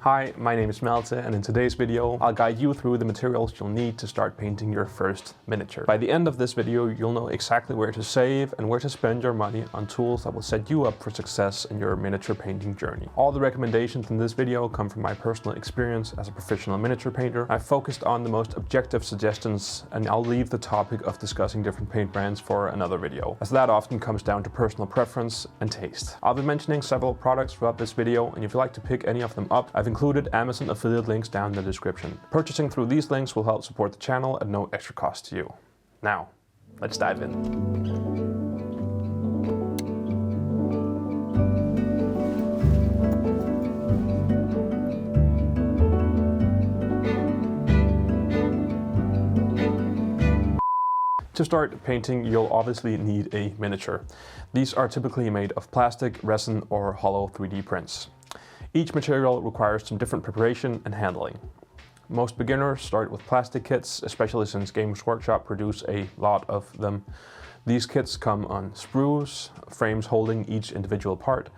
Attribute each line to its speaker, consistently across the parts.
Speaker 1: Hi, my name is Malte, and in today's video I'll guide you through the materials you'll need to start painting your first miniature. By the end of this video you'll know exactly where to save and where to spend your money on tools that will set you up for success in your miniature painting journey. All the recommendations in this video come from my personal experience as a professional miniature painter. I've focused on the most objective suggestions, and I'll leave the topic of discussing different paint brands for another video, as that often comes down to personal preference and taste. I'll be mentioning several products throughout this video, and if you'd like to pick any of them up, I've included Amazon affiliate links down in the description. Purchasing through these links will help support the channel at no extra cost to you. Now, let's dive in. To start painting, you'll obviously need a miniature. These are typically made of plastic, resin, or hollow 3D prints. Each material requires some different preparation and handling. Most beginners start with plastic kits, especially since Games Workshop produce a lot of them. These kits come on sprues, frames holding each individual part,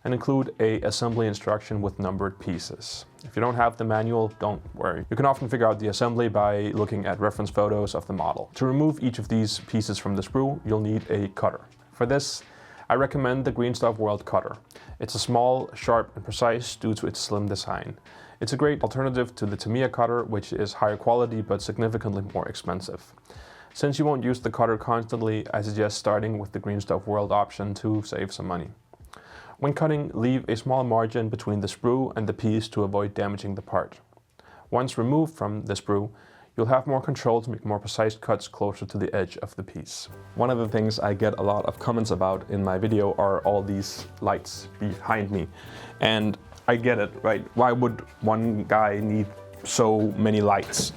Speaker 1: and include an assembly instruction with numbered pieces. If you don't have the manual, don't worry. You can often figure out the assembly by looking at reference photos of the model. To remove each of these pieces from the sprue, you'll need a cutter. For this, I recommend the Green Stuff World cutter. It's a small, sharp, and precise due to its slim design. It's a great alternative to the Tamiya cutter, which is higher quality but significantly more expensive. Since you won't use the cutter constantly, I suggest starting with the Green Stuff World option to save some money. When cutting, leave a small margin between the sprue and the piece to avoid damaging the part. Once removed from the sprue, you'll have more control to make more precise cuts closer to the edge of the piece. One of the things I get a lot of comments about in my video are all these lights behind me. And I get it, right? Why would one guy need so many lights?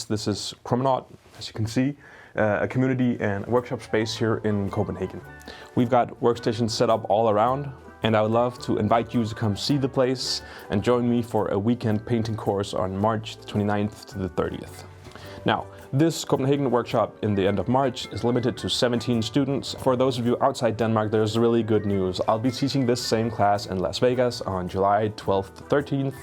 Speaker 1: This is Chromonaut, as you can see, a community and workshop space here in Copenhagen. We've got workstations set up all around, and I would love to invite you to come see the place and join me for a weekend painting course on March 29th to the 30th. Now, this Copenhagen workshop in the end of March is limited to 17 students. For those of you outside Denmark, there's really good news. I'll be teaching this same class in Las Vegas on July 12th to 13th.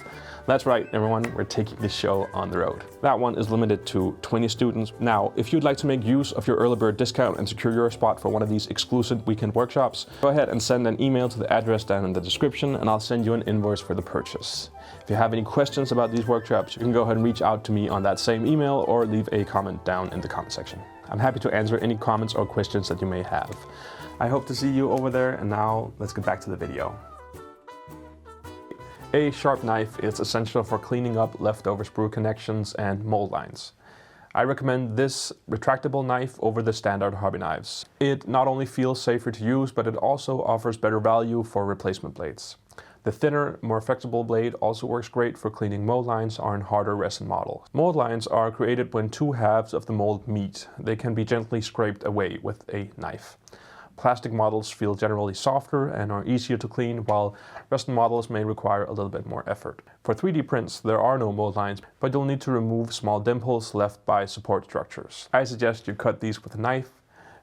Speaker 1: That's right, everyone, we're taking this show on the road. That one is limited to 20 students. Now, if you'd like to make use of your early bird discount and secure your spot for one of these exclusive weekend workshops, go ahead and send an email to the address down in the description, and I'll send you an invoice for the purchase. If you have any questions about these workshops, you can go ahead and reach out to me on that same email or leave a comment down in the comment section. I'm happy to answer any comments or questions that you may have. I hope to see you over there, and now let's get back to the video. A sharp knife is essential for cleaning up leftover sprue connections and mold lines. I recommend this retractable knife over the standard hobby knives. It not only feels safer to use, but it also offers better value for replacement blades. The thinner, more flexible blade also works great for cleaning mold lines on harder resin models. Mold lines are created when two halves of the mold meet. They can be gently scraped away with a knife. Plastic models feel generally softer and are easier to clean, while resin models may require a little bit more effort. For 3D prints, there are no mold lines, but you'll need to remove small dimples left by support structures. I suggest you cut these with a knife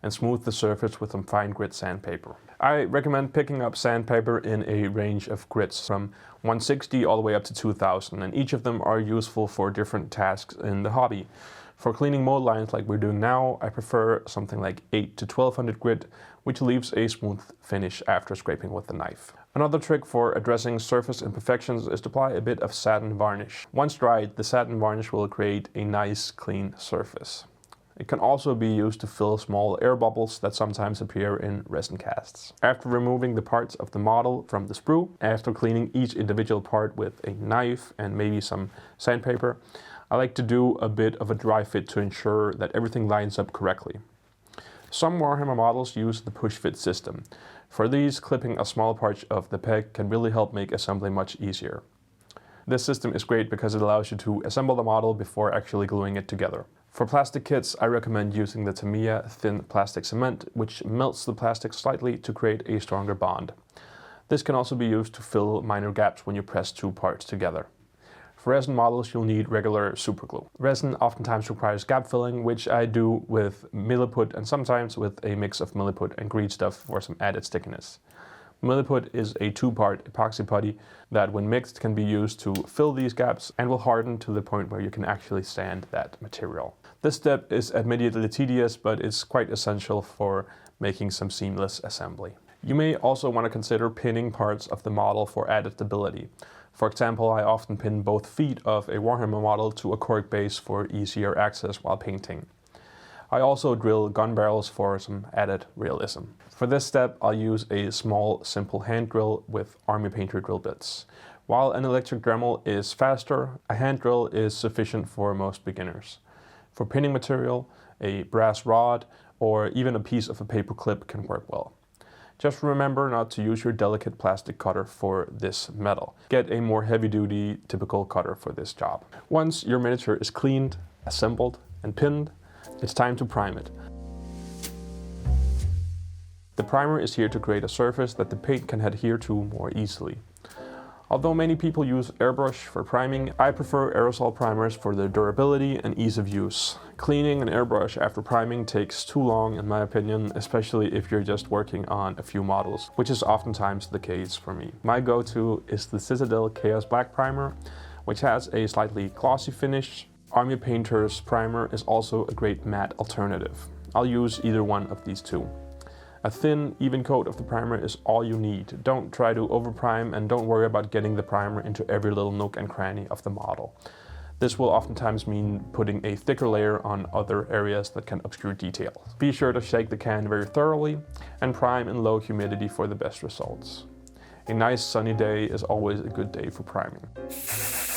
Speaker 1: and smooth the surface with some fine grit sandpaper. I recommend picking up sandpaper in a range of grits from 160 all the way up to 2000, and each of them are useful for different tasks in the hobby. For cleaning mold lines like we're doing now, I prefer something like 8 to 1200 grit, which leaves a smooth finish after scraping with the knife. Another trick for addressing surface imperfections is to apply a bit of satin varnish. Once dried, the satin varnish will create a nice, clean surface. It can also be used to fill small air bubbles that sometimes appear in resin casts. After removing the parts of the model from the sprue, after cleaning each individual part with a knife and maybe some sandpaper, I like to do a bit of a dry fit to ensure that everything lines up correctly. Some Warhammer models use the push fit system. For these, clipping a small part of the peg can really help make assembly much easier. This system is great because it allows you to assemble the model before actually gluing it together. For plastic kits, I recommend using the Tamiya thin plastic cement, which melts the plastic slightly to create a stronger bond. This can also be used to fill minor gaps when you press two parts together. For resin models, you'll need regular superglue. Resin oftentimes requires gap filling, which I do with milliput and sometimes with a mix of milliput and green stuff for some added stickiness. Milliput is a two-part epoxy putty that when mixed can be used to fill these gaps and will harden to the point where you can actually sand that material. This step is admittedly tedious, but it's quite essential for making some seamless assembly. You may also want to consider pinning parts of the model for added stability. For example, I often pin both feet of a Warhammer model to a cork base for easier access while painting. I also drill gun barrels for some added realism. For this step, I'll use a small, simple hand drill with army painter drill bits. While an electric Dremel is faster, a hand drill is sufficient for most beginners. For pinning material, a brass rod or even a piece of a paper clip can work well. Just remember not to use your delicate plastic cutter for this metal. Get a more heavy-duty, typical cutter for this job. Once your miniature is cleaned, assembled, and pinned, it's time to prime it. The primer is here to create a surface that the paint can adhere to more easily. Although many people use airbrush for priming, I prefer aerosol primers for their durability and ease of use. Cleaning an airbrush after priming takes too long in my opinion, especially if you're just working on a few models, which is oftentimes the case for me. My go-to is the Citadel Chaos Black Primer, which has a slightly glossy finish. Army Painter's primer is also a great matte alternative. I'll use either one of these two. A thin, even coat of the primer is all you need. Don't try to overprime and don't worry about getting the primer into every little nook and cranny of the model. This will oftentimes mean putting a thicker layer on other areas that can obscure details. Be sure to shake the can very thoroughly and prime in low humidity for the best results. A nice sunny day is always a good day for priming.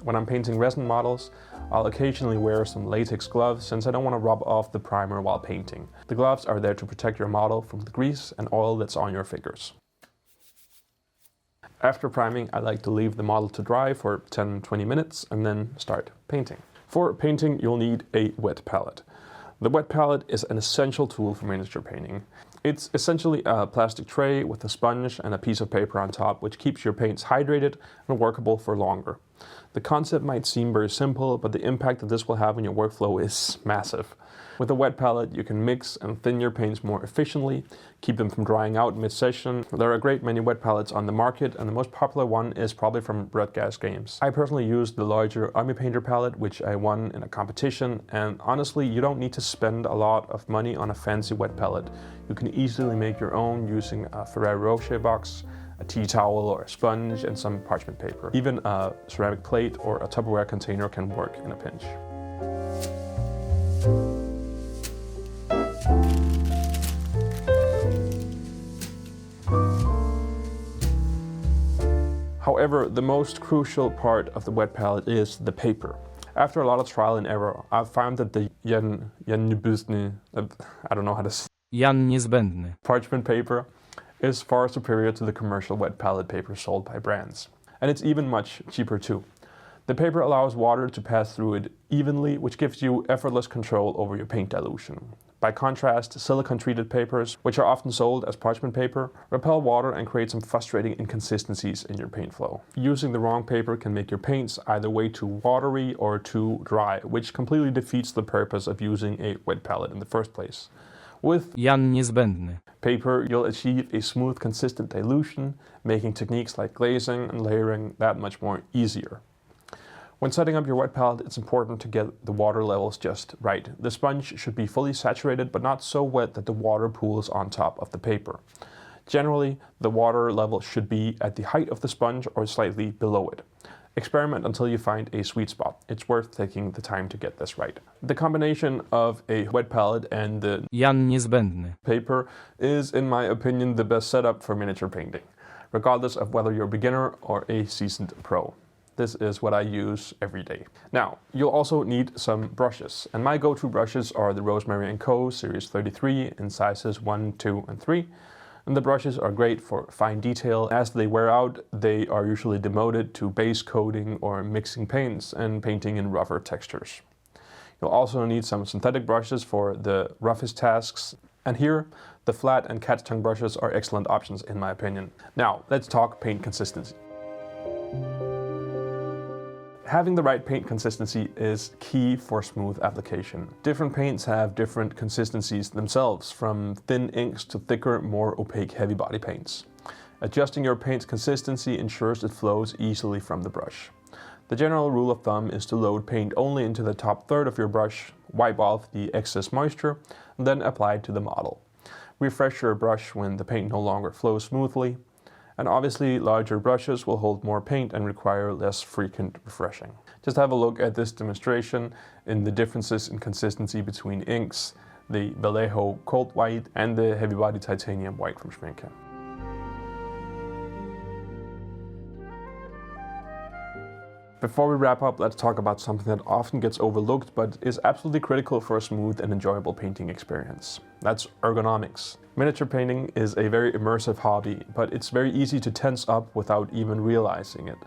Speaker 1: When I'm painting resin models, I'll occasionally wear some latex gloves since I don't want to rub off the primer while painting. The gloves are there to protect your model from the grease and oil that's on your fingers. After priming, I like to leave the model to dry for 10-20 minutes and then start painting. For painting, you'll need a wet palette. The wet palette is an essential tool for miniature painting. It's essentially a plastic tray with a sponge and a piece of paper on top, which keeps your paints hydrated and workable for longer. The concept might seem very simple, but the impact that this will have on your workflow is massive. With a wet palette, you can mix and thin your paints more efficiently, keep them from drying out mid-session. There are a great many wet palettes on the market, and the most popular one is probably from Gas Games. I personally use the larger Army Painter palette, which I won in a competition, and honestly, you don't need to spend a lot of money on a fancy wet palette. You can easily make your own using a Ferrero Rocher box, a tea towel or a sponge, and some parchment paper. Even a ceramic plate or a Tupperware container can work in a pinch. However, the most crucial part of the wet palette is the paper. After a lot of trial and error, I've found that the I don't know how to say
Speaker 2: niezbędny.
Speaker 1: Parchment paper is far superior to the commercial wet palette paper sold by brands. And it's even much cheaper too. The paper allows water to pass through it evenly, which gives you effortless control over your paint dilution. By contrast, silicone-treated papers, which are often sold as parchment paper, repel water and create some frustrating inconsistencies in your paint flow. Using the wrong paper can make your paints either way too watery or too dry, which completely defeats the purpose of using a wet palette in the first place. With
Speaker 2: niezbędny.
Speaker 1: paper, you'll achieve a smooth, consistent dilution, making techniques like glazing and layering that much more easier. When setting up your wet palette, it's important to get the water levels just right. The sponge should be fully saturated, but not so wet that the water pools on top of the paper. Generally, the water level should be at the height of the sponge or slightly below it. Experiment until you find a sweet spot. It's worth taking the time to get this right. The combination of a wet palette and the
Speaker 2: niezbędny.
Speaker 1: paper is, in my opinion, the best setup for miniature painting, regardless of whether you're a beginner or a seasoned pro. This is what I use every day. Now, you'll also need some brushes, and my go-to brushes are the Rosemary & Co. Series 33 in sizes 1, 2, and 3. And the brushes are great for fine detail. As they wear out, they are usually demoted to base coating or mixing paints and painting in rougher textures. You'll also need some synthetic brushes for the roughest tasks. And here, the flat and cat's tongue brushes are excellent options in my opinion. Now, let's talk paint consistency. Having the right paint consistency is key for smooth application. Different paints have different consistencies themselves, from thin inks to thicker, more opaque heavy body paints. Adjusting your paint's consistency ensures it flows easily from the brush. The general rule of thumb is to load paint only into the top third of your brush, wipe off the excess moisture, and then apply it to the model. Refresh your brush when the paint no longer flows smoothly, and obviously larger brushes will hold more paint and require less frequent refreshing. Just have a look at this demonstration in the differences in consistency between inks, the Vallejo Cold White and the Heavy Body Titanium White from Schmincke. Before we wrap up, let's talk about something that often gets overlooked but is absolutely critical for a smooth and enjoyable painting experience. That's ergonomics. Miniature painting is a very immersive hobby, but it's very easy to tense up without even realizing it.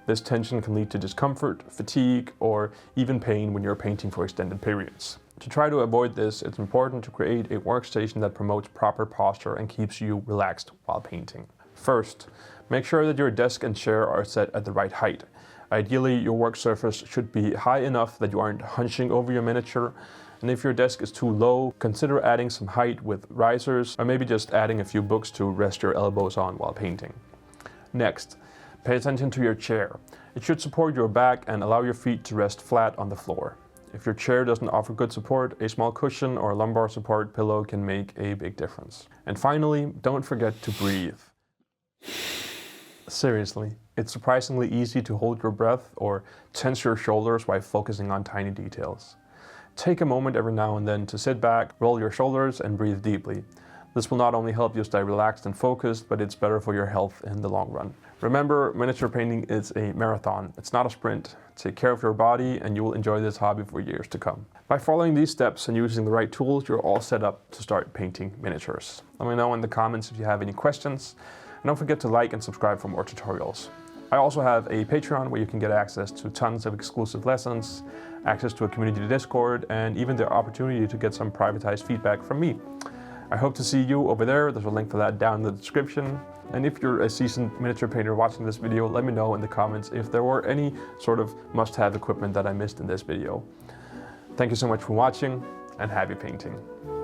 Speaker 1: This tension can lead to discomfort, fatigue, or even pain when you're painting for extended periods. To try to avoid this, it's important to create a workstation that promotes proper posture and keeps you relaxed while painting. First, make sure that your desk and chair are set at the right height. Ideally, your work surface should be high enough that you aren't hunching over your miniature, and if your desk is too low, consider adding some height with risers, or maybe just adding a few books to rest your elbows on while painting. Next, pay attention to your chair. It should support your back and allow your feet to rest flat on the floor. If your chair doesn't offer good support, a small cushion or lumbar support pillow can make a big difference. And finally, don't forget to breathe. Seriously, it's surprisingly easy to hold your breath or tense your shoulders while focusing on tiny details. Take a moment every now and then to sit back, roll your shoulders, and breathe deeply. This will not only help you stay relaxed and focused, but it's better for your health in the long run. Remember, miniature painting is a marathon. It's not a sprint. Take care of your body and you will enjoy this hobby for years to come. By following these steps and using the right tools, you're all set up to start painting miniatures. Let me know in the comments if you have any questions. And don't forget to like and subscribe for more tutorials. I also have a Patreon where you can get access to tons of exclusive lessons, access to a community Discord, and even the opportunity to get some privatized feedback from me. I hope to see you over there. There's a link for that down in the description. And if you're a seasoned miniature painter watching this video, let me know in the comments if there were any sort of must-have equipment that I missed in this video. Thank you so much for watching, and happy painting.